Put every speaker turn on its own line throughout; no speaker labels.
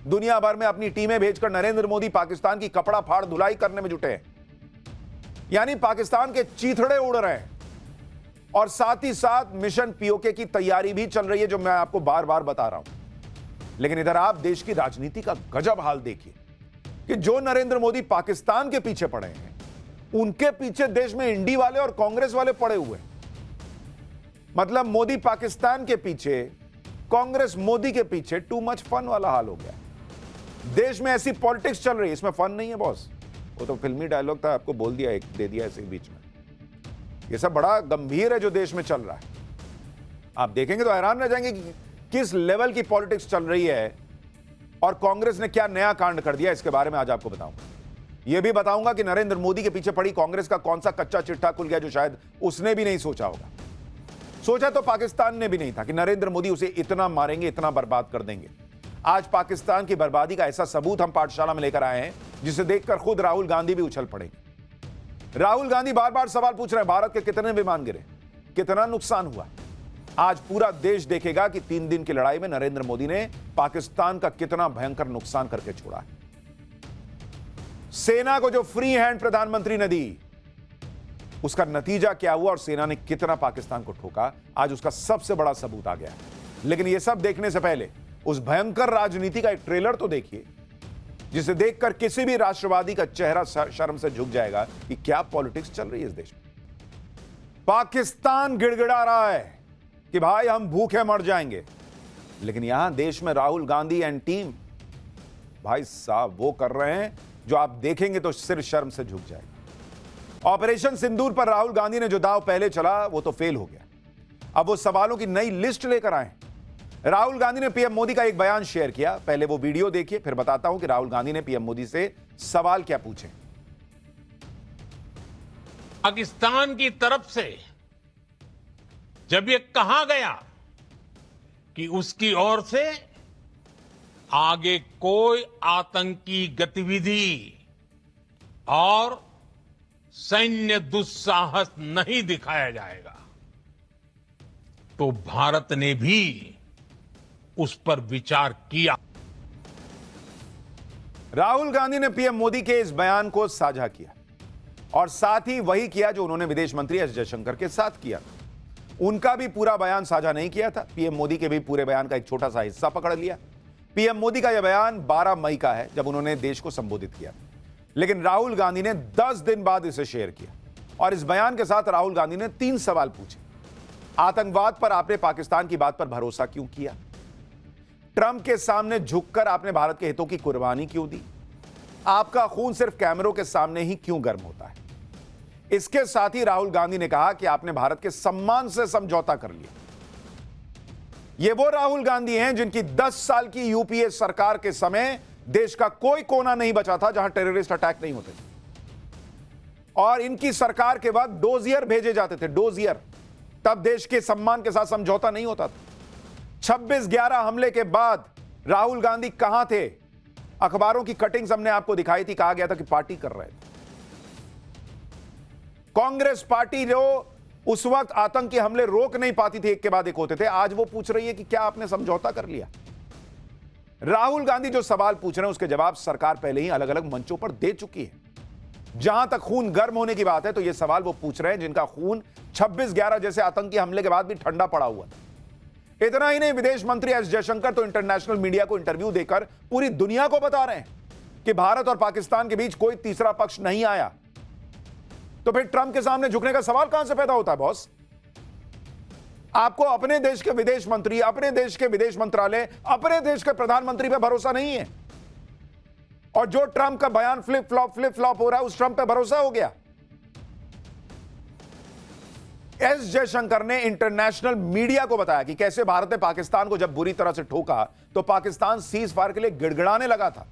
दुनिया भर में अपनी टीमें भेजकर नरेंद्र मोदी पाकिस्तान की कपड़ा फाड़ धुलाई करने में जुटे हैं। यानी पाकिस्तान के चीथड़े उड़ रहे हैं और साथ ही साथ मिशन पीओके की तैयारी भी चल रही है, जो मैं आपको बार बार बता रहा हूं। लेकिन इधर आप देश की राजनीति का गजब हाल देखिए कि जो नरेंद्र मोदी पाकिस्तान के पीछे पड़े हैं, उनके पीछे देश में इंडी वाले और कांग्रेस वाले पड़े हुए हैं। मतलब मोदी पाकिस्तान के पीछे, कांग्रेस मोदी के पीछे। टू मच फन वाला हाल हो गया। देश में ऐसी पॉलिटिक्स चल रही है, इसमें फन नहीं है बॉस। वो तो फिल्मी डायलॉग था, आपको बोल दिया, एक दे दिया ऐसे बीच में। ये सब बड़ा गंभीर है जो देश में चल रहा है। आप देखेंगे तो हैरान रह जाएंगे कि किस लेवल की पॉलिटिक्स चल रही है और कांग्रेस ने क्या नया कांड कर दिया। इसके बारे में आज आपको बताऊंगा। यह भी बताऊंगा कि नरेंद्र मोदी के पीछे पड़ी कांग्रेस का कौन सा कच्चा चिट्ठा खुल गया जो शायद उसने भी नहीं सोचा होगा। सोचा तो पाकिस्तान ने भी नहीं था कि नरेंद्र मोदी उसे इतना मारेंगे, इतना बर्बाद कर देंगे। आज पाकिस्तान की बर्बादी का ऐसा सबूत हम पाठशाला में लेकर आए हैं, जिसे देखकर खुद राहुल गांधी भी उछल पड़ेंगे। राहुल गांधी बार बार सवाल पूछ रहे हैं, भारत के कितने विमान गिरे, कितना नुकसान हुआ। आज पूरा देश देखेगा कि 3 दिन की लड़ाई में नरेंद्र मोदी ने पाकिस्तान का कितना भयंकर नुकसान करके छोड़ा है। सेना को जो फ्री हैंड प्रधानमंत्री ने दी, उसका नतीजा क्या हुआ और सेना ने कितना पाकिस्तान को ठोका, आज उसका सबसे बड़ा सबूत आ गया है। लेकिन यह सब देखने से पहले उस भयंकर राजनीति का एक ट्रेलर तो देखिए, जिसे देखकर किसी भी राष्ट्रवादी का चेहरा शर्म से झुक जाएगा कि क्या पॉलिटिक्स चल रही है इस देश में। पाकिस्तान गिड़गिड़ा रहा है कि भाई हम भूखे मर जाएंगे, लेकिन यहां देश में राहुल गांधी एंड टीम भाई साहब वो कर रहे हैं जो आप देखेंगे तो सिर शर्म से झुक जाएगा। ऑपरेशन सिंदूर पर राहुल गांधी ने जो दांव पहले चला वो तो फेल हो गया। अब वो सवालों की नई लिस्ट लेकर आए। राहुल गांधी ने पीएम मोदी का एक बयान शेयर किया। पहले वो वीडियो देखिए, फिर बताता हूं कि राहुल गांधी ने पीएम मोदी से सवाल क्या पूछे।
पाकिस्तान की तरफ से जब ये कहा गया कि उसकी ओर से आगे कोई आतंकी गतिविधि और सैन्य दुस्साहस नहीं दिखाया जाएगा, तो भारत ने भी उस पर विचार किया।
राहुल गांधी ने पीएम मोदी के इस बयान को साझा किया और साथ ही वही किया जो उन्होंने विदेश मंत्री एस जयशंकर के साथ किया। उनका भी पूरा बयान साझा नहीं किया था, पीएम मोदी के भी पूरे बयान का एक छोटा सा हिस्सा पकड़ लिया। पीएम मोदी का यह बयान 12 मई का है, जब उन्होंने देश को संबोधित किया। लेकिन राहुल गांधी ने 10 दिन बाद इसे शेयर किया और इस बयान के साथ राहुल गांधी ने 3 सवाल पूछे। आतंकवाद पर आपने पाकिस्तान की बात पर भरोसा क्यों किया? ट्रंप के सामने झुककर आपने भारत के हितों की कुर्बानी क्यों दी? आपका खून सिर्फ कैमरों के सामने ही क्यों गर्म होता है? इसके साथ ही राहुल गांधी ने कहा कि आपने भारत के सम्मान से समझौता कर लिया। ये वो राहुल गांधी हैं जिनकी 10 साल की यूपीए सरकार के समय देश का कोई कोना नहीं बचा था जहां टेररिस्ट अटैक नहीं होते थे। और इनकी सरकार के वक्त डोजियर भेजे जाते थे, डोजियर। तब देश के सम्मान के साथ समझौता नहीं होता था। 26/11 हमले के बाद राहुल गांधी कहां थे? अखबारों की कटिंग्स हमने आपको दिखाई थी, कहा गया था कि पार्टी कर रहे थे। कांग्रेस पार्टी जो उस वक्त आतंकी हमले रोक नहीं पाती थी, एक के बाद एक होते थे, आज वो पूछ रही है कि क्या आपने समझौता कर लिया? राहुल गांधी जो सवाल पूछ रहे हैं उसके जवाब सरकार पहले ही अलग अलग मंचों पर दे चुकी है। जहां तक खून गर्म होने की बात है तो ये सवाल वो पूछ रहे हैं जिनका खून 26/11 जैसे आतंकी हमले के बाद भी ठंडा पड़ा हुआ था। इतना ही नहीं, विदेश मंत्री एस जयशंकर तो इंटरनेशनल मीडिया को इंटरव्यू देकर पूरी दुनिया को बता रहे हैं कि भारत और पाकिस्तान के बीच कोई तीसरा पक्ष नहीं आया। तो फिर ट्रंप के सामने झुकने का सवाल कहां से पैदा होता है बॉस? आपको अपने देश के विदेश मंत्री, अपने देश के विदेश मंत्रालय, अपने देश के प्रधानमंत्री पे भरोसा नहीं है, और जो ट्रंप का बयान फ्लिप फ्लॉप हो रहा है उस ट्रंप पे भरोसा हो गया। एस जयशंकर ने इंटरनेशनल मीडिया को बताया कि कैसे भारत ने पाकिस्तान को जब बुरी तरह से ठोका तो पाकिस्तान सीज फायर के लिए गिड़गिड़ाने लगा था।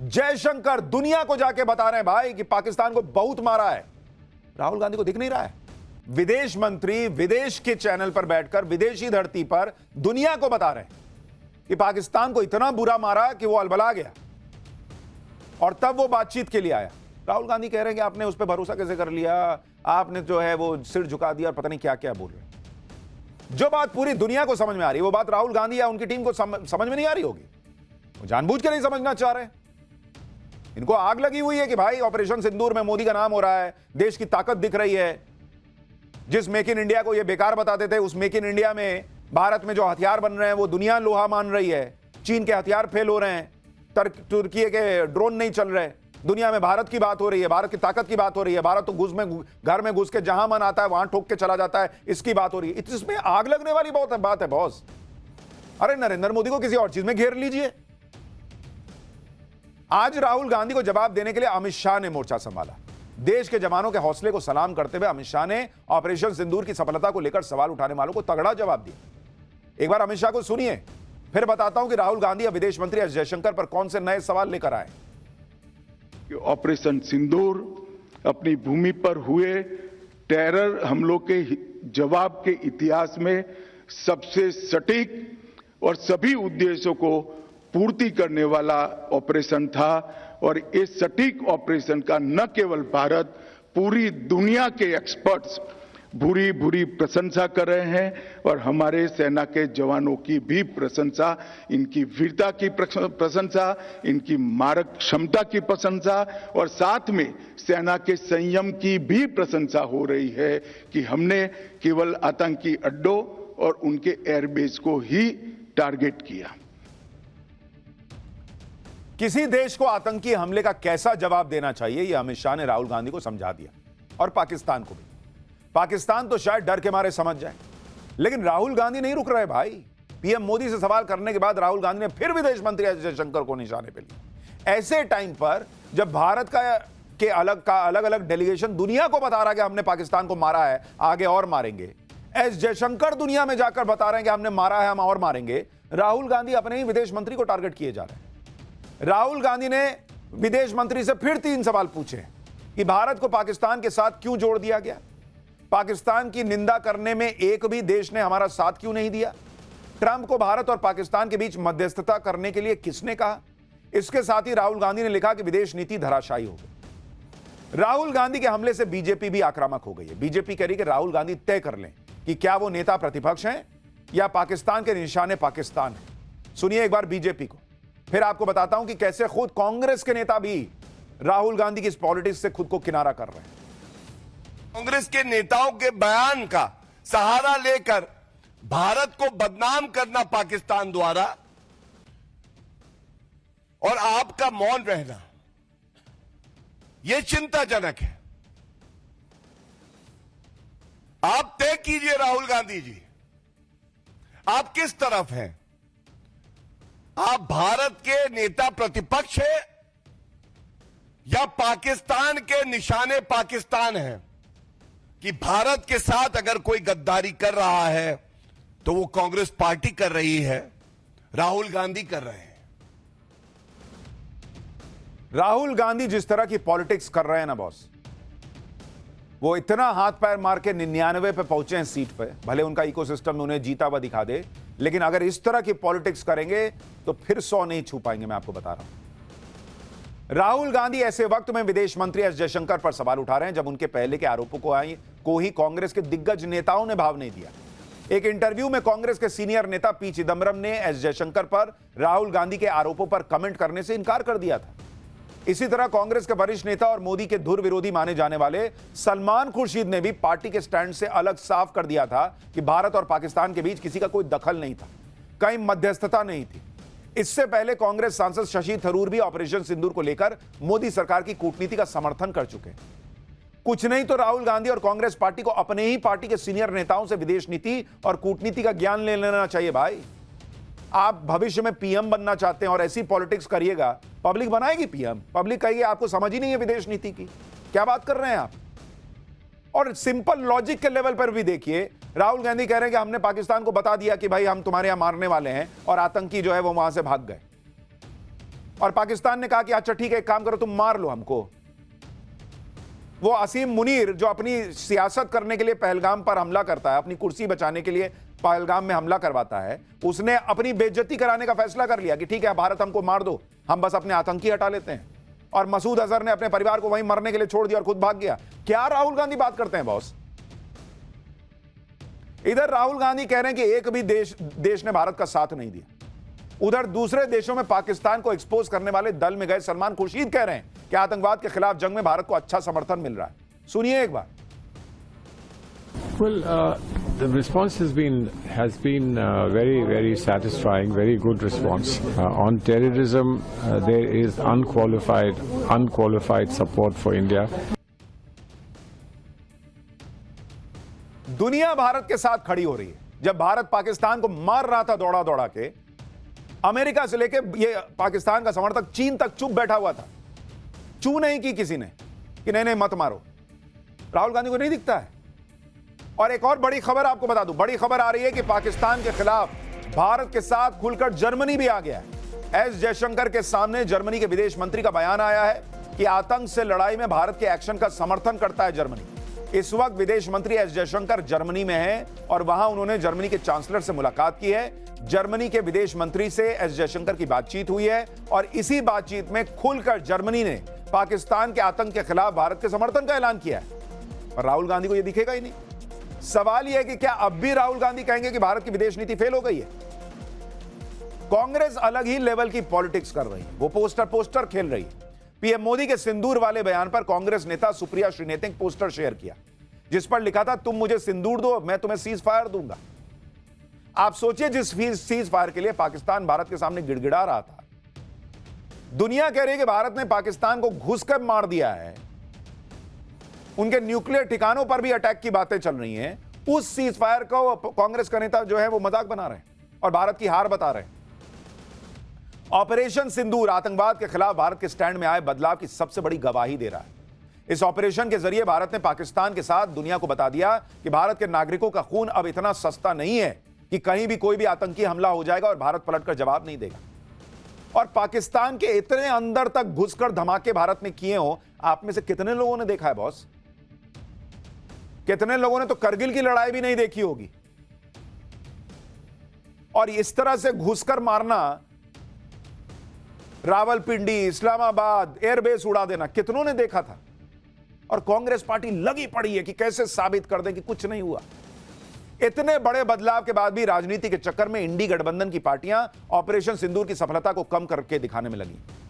जयशंकर दुनिया को जाके बता रहे हैं भाई कि पाकिस्तान को बहुत मारा है। राहुल गांधी को दिख नहीं रहा है। विदेश मंत्री विदेश के चैनल पर बैठकर विदेशी धरती पर दुनिया को बता रहे हैं कि पाकिस्तान को इतना बुरा मारा कि वो अलबला गया, और तब वो बातचीत के लिए आया। राहुल गांधी कह रहे हैं कि आपने उस पर भरोसा कैसे कर लिया, आपने जो है वो सिर झुका दिया और पता नहीं क्या क्या बोल रहे हैं। जो बात पूरी दुनिया को समझ में आ रही है वो बात राहुल गांधी या उनकी टीम को समझ में नहीं आ रही होगी। वो जानबूझ के नहीं समझना चाह रहे। इनको आग लगी हुई है कि भाई ऑपरेशन सिंदूर में मोदी का नाम हो रहा है, देश की ताकत दिख रही है। जिस मेक इन इंडिया को ये बेकार बताते थे, उस मेक इन इंडिया में भारत में जो हथियार बन रहे हैं वो दुनिया लोहा मान रही है। चीन के हथियार फेल हो रहे हैं, तुर्की के ड्रोन नहीं चल रहे। दुनिया में भारत की बात हो रही है, भारत की ताकत की बात हो रही है। भारत तो घर में घुस के जहां मन आता है वहां ठोक के चला जाता है, इसकी बात हो रही है। इसमें आग लगने वाली बहुत बात है बॉस। अरे नरेंद्र मोदी को किसी और चीज में घेर लीजिए। आज राहुल गांधी को जवाब देने के लिए अमित शाह ने मोर्चा संभाला। देश के जवानों के हौसले को सलाम करते हुए अमित शाह ने ऑपरेशन सिंदूर की सफलता को लेकर सवाल उठाने वालों को तगड़ा जवाब दिया। एक बार अमित शाह को सुनिए, फिर बताता हूं कि राहुल गांधी अब विदेश मंत्री एस जयशंकर पर कौन से नए सवाल लेकर आए।
ऑपरेशन सिंदूर अपनी भूमि पर हुए टेरर हमलों के जवाब के इतिहास में सबसे सटीक और सभी उद्देश्यों को पूर्ति करने वाला ऑपरेशन था। और इस सटीक ऑपरेशन का न केवल भारत, पूरी दुनिया के एक्सपर्ट्स भूरी भूरी प्रशंसा कर रहे हैं और हमारे सेना के जवानों की भी प्रशंसा, इनकी वीरता की प्रशंसा, इनकी मारक क्षमता की प्रशंसा और साथ में सेना के संयम की भी प्रशंसा हो रही है कि हमने केवल आतंकी अड्डों और उनके एयरबेस को ही टारगेट किया।
किसी देश को आतंकी हमले का कैसा जवाब देना चाहिए, यह अमित शाह ने राहुल गांधी को समझा दिया, और पाकिस्तान को भी। पाकिस्तान तो शायद डर के मारे समझ जाए, लेकिन राहुल गांधी नहीं रुक रहे भाई। पीएम मोदी से सवाल करने के बाद राहुल गांधी ने फिर विदेश मंत्री एस जयशंकर को निशाने पे लिया। ऐसे टाइम पर जब भारत का अलग अलग डेलीगेशन दुनिया को बता रहा है कि हमने पाकिस्तान को मारा है, आगे और मारेंगे, एस जयशंकर दुनिया में जाकर बता रहे हैं कि हमने मारा है, हम और मारेंगे, राहुल गांधी अपने ही विदेश मंत्री को टारगेट किए जा रहे हैं। राहुल गांधी ने विदेश मंत्री से फिर 3 सवाल पूछे कि भारत को पाकिस्तान के साथ क्यों जोड़ दिया गया, पाकिस्तान की निंदा करने में एक भी देश ने हमारा साथ क्यों नहीं दिया, ट्रंप को भारत और पाकिस्तान के बीच मध्यस्थता करने के लिए किसने कहा। इसके साथ ही राहुल गांधी ने लिखा कि विदेश नीति धराशायी हो गई। राहुल गांधी के हमले से बीजेपी भी आक्रामक हो गई है। बीजेपी कह रही कि राहुल गांधी तय कर लें कि क्या वो नेता प्रतिपक्ष हैं या पाकिस्तान के निशाने पाकिस्तान है। सुनिए एक बार बीजेपी को, फिर आपको बताता हूं कि कैसे खुद कांग्रेस के नेता भी राहुल गांधी की इस पॉलिटिक्स से खुद को किनारा कर रहे हैं।
कांग्रेस के नेताओं के बयान का सहारा लेकर भारत को बदनाम करना पाकिस्तान द्वारा और आपका मौन रहना, यह चिंताजनक है। आप तय कीजिए राहुल गांधी जी, आप किस तरफ हैं? आप भारत के नेता प्रतिपक्ष हैं या पाकिस्तान के निशाने पाकिस्तान हैं? कि भारत के साथ अगर कोई गद्दारी कर रहा है तो वो कांग्रेस पार्टी कर रही है, राहुल गांधी कर रहे हैं।
राहुल गांधी जिस तरह की पॉलिटिक्स कर रहे हैं ना बॉस, वो इतना हाथ पैर मार के 99 पे पहुंचे हैं सीट पे, भले उनका इकोसिस्टम में उन्हें जीता हुआ दिखा दे, लेकिन अगर इस तरह की पॉलिटिक्स करेंगे तो फिर 100 नहीं छू पाएंगे। मैं आपको बता रहा हूं। राहुल गांधी ऐसे वक्त में विदेश मंत्री एस जयशंकर पर सवाल उठा रहे हैं जब उनके पहले के आरोपों को ही कांग्रेस के दिग्गज नेताओं ने भाव नहीं दिया। एक इंटरव्यू में कांग्रेस के सीनियर नेता पी चिदंबरम ने एस जयशंकर पर राहुल गांधी के आरोपों पर कमेंट करने से इनकार कर दिया था। इसी तरह कांग्रेस के वरिष्ठ नेता और मोदी के धुर विरोधी माने जाने वाले सलमान खुर्शीद ने भी पार्टी के स्टैंड से अलग साफ कर दिया था कि भारत और पाकिस्तान के बीच किसी का कोई दखल नहीं था, कहीं मध्यस्थता नहीं थी। इससे पहले कांग्रेस सांसद शशि थरूर भी ऑपरेशन सिंदूर को लेकर मोदी सरकार की कूटनीति का समर्थन कर चुके हैं। कुछ नहीं तो राहुल गांधी और कांग्रेस पार्टी को अपने ही पार्टी के सीनियर नेताओं से विदेश नीति और कूटनीति का ज्ञान ले लेना चाहिए भाई। आप भविष्य में पीएम बनना चाहते हैं और ऐसी पॉलिटिक्स करिएगा, पब्लिक बनाएगी पीएम। पब्लिक कहेगी आपको समझ ही नहीं है विदेश नीति की, क्या बात कर रहे हैं आप। और सिंपल लॉजिक के लेवल पर भी देखिए, राहुल गांधी कह रहे हैं कि हमने पाकिस्तान को बता दिया कि भाई हम तुम्हारे यहां मारने वाले हैं और आतंकी जो है वो वहां से भाग गए, और पाकिस्तान ने कहा कि अच्छा ठीक है एक काम करो तुम मार लो हमको। वो असीम मुनीर जो अपनी सियासत करने के लिए पहलगाम पर हमला करता है, अपनी कुर्सी बचाने के लिए पहलगाम में हमला करवाता है, उसने अपनी बेइज्जती कराने का फैसला कर लिया कि ठीक है भारत हमको मार दो, हम बस अपने आतंकी हटा लेते हैं। और मसूद अजहर ने अपने परिवार को वहीं मरने के लिए छोड़ दिया और खुद भाग गया। क्या राहुल गांधी बात करते हैं बॉस। इधर राहुल गांधी कह रहे हैं कि एक भी देश ने भारत का साथ नहीं दिया। उधर दूसरे देशों में पाकिस्तान को एक्सपोज करने वाले दल में गए सलमान खुर्शीद कह रहे हैं कि आतंकवाद के खिलाफ जंग में भारत को अच्छा समर्थन मिल रहा है। सुनिए एक बार।
Well, the response has been very satisfying, very good response. On terrorism, there is unqualified support for India.
दुनिया भारत के साथ खड़ी हो रही है। जब भारत पाकिस्तान को मार रहा था दौड़ा दौड़ा के, अमेरिका से लेके ये पाकिस्तान का समर्थक चीन तक चुप बैठा हुआ था। चू नहीं की किसी ने कि नहीं मत मारो। राहुल गांधी को नहीं दिखता है। और एक और बड़ी खबर आपको बता दूं, बड़ी खबर आ रही है कि पाकिस्तान के खिलाफ भारत के साथ खुलकर जर्मनी भी आ गया है। एस जयशंकर के सामने जर्मनी के विदेश मंत्री का बयान आया है कि आतंक से लड़ाई में भारत के एक्शन का समर्थन करता है जर्मनी। इस वक्त विदेश मंत्री एस जयशंकर जर्मनी में हैं और वहां उन्होंने जर्मनी के चांसलर से मुलाकात की है। जर्मनी के विदेश मंत्री से एस जयशंकर की बातचीत हुई है और इसी बातचीत में खुलकर जर्मनी ने पाकिस्तान के आतंक के खिलाफ भारत के समर्थन का ऐलान किया है। पर राहुल गांधी को यह दिखेगा ही नहीं। सवाल यह है कि क्या अब भी राहुल गांधी कहेंगे कि भारत की विदेश नीति फेल हो गई है? कांग्रेस अलग ही लेवल की पॉलिटिक्स कर रही है, वो पोस्टर खेल रही है। पीएम मोदी के सिंदूर वाले बयान पर कांग्रेस नेता सुप्रिया श्रीनेत ने पोस्टर शेयर किया जिस पर लिखा था, तुम मुझे सिंदूर दो, मैं तुम्हें सीज फायर दूंगा। आप सोचिए, जिस सीज फायर के लिए पाकिस्तान भारत के सामने गिड़गिड़ा रहा था, दुनिया कह रही है कि भारत ने पाकिस्तान को घुसकर मार दिया है, उनके न्यूक्लियर ठिकानों पर भी अटैक की बातें चल रही हैं। उस सीज फायर को कांग्रेस का नेता जो है वो मजाक बना रहे हैं और भारत की हार बता रहे हैं। ऑपरेशन सिंदूर आतंकवाद के खिलाफ भारत के स्टैंड में आए बदलाव की सबसे बड़ी गवाही दे रहा है। इस ऑपरेशन के जरिए भारत ने पाकिस्तान के साथ दुनिया को बता दिया कि भारत के नागरिकों का खून अब इतना सस्ता नहीं है कि कहीं भी कोई भी आतंकी हमला हो जाएगा और भारत पलटकर जवाब नहीं देगा। और पाकिस्तान के इतने अंदर तक घुसकर धमाके भारत ने किए हो, आप में से कितने लोगों ने देखा है बॉस? कितने लोगों ने तो करगिल की लड़ाई भी नहीं देखी होगी। और इस तरह से घुसकर मारना, रावलपिंडी, इस्लामाबाद, एयरबेस उड़ा देना, कितनों ने देखा था? और कांग्रेस पार्टी लगी पड़ी है कि कैसे साबित कर दें कि कुछ नहीं हुआ। इतने बड़े बदलाव के बाद भी राजनीति के चक्कर में इंडी गठबंधन की पार्टियां ऑपरेशन सिंदूर की सफलता को कम करके दिखाने में लगी।